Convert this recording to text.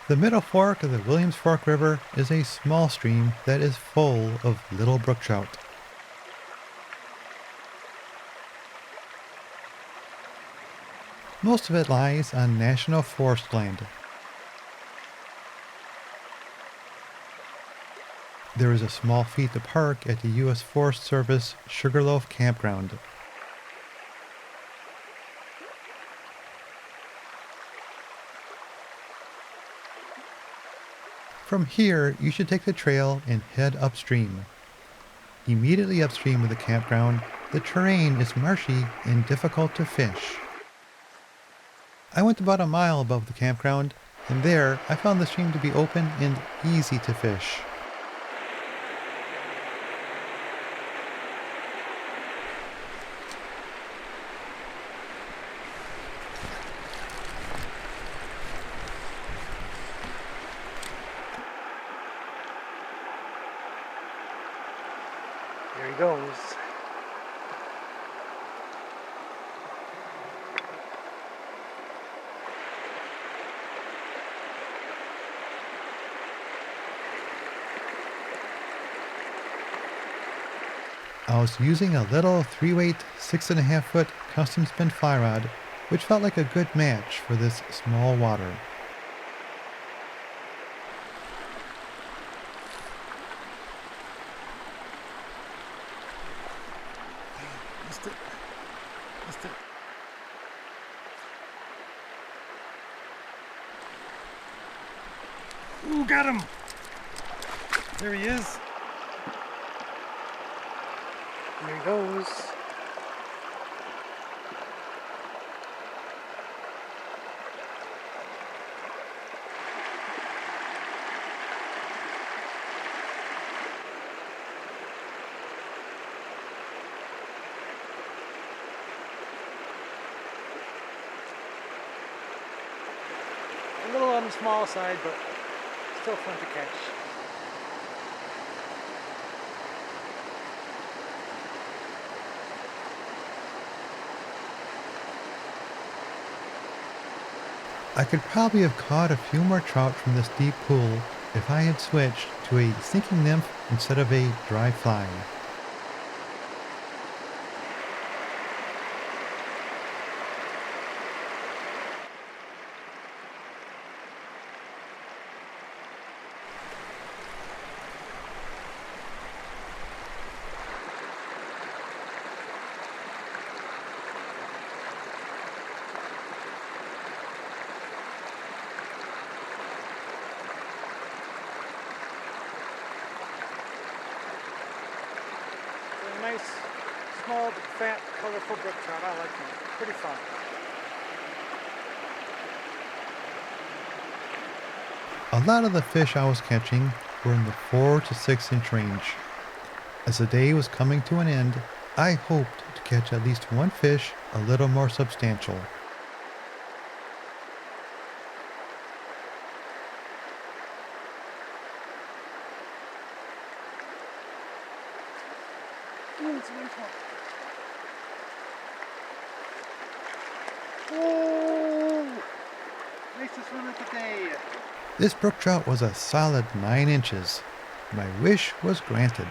The Middle Fork of the Williams Fork River is a small stream that is full of little brook trout. Most of it lies on national forest land. There is a small feed to park at the U.S. Forest Service Loaf campground. From here, you should take the trail and head upstream. Immediately upstream of the campground, the terrain is marshy and difficult to fish. I went about a mile above the campground, and there I found the stream to be open and easy to fish. There he goes. I was using a little 3-weight, 6.5-foot custom spin fly rod, which felt like a good match for this small water. Missed it. Missed it. Ooh, got him! There he is. There he goes. A little on the small side, but still fun to catch. I could probably have caught a few more trout from this deep pool if I had switched to a sinking nymph instead of a dry fly. They're a nice, small, but fat, colorful brook trout. I like them. Pretty fun. A lot of the fish I was catching were in the 4 to 6 inch range. As the day was coming to an end, I hoped to catch at least one fish a little more substantial. Ooh, it's a nice one. Oh! Nicest one of the day. This brook trout was a solid 9 inches. My wish was granted.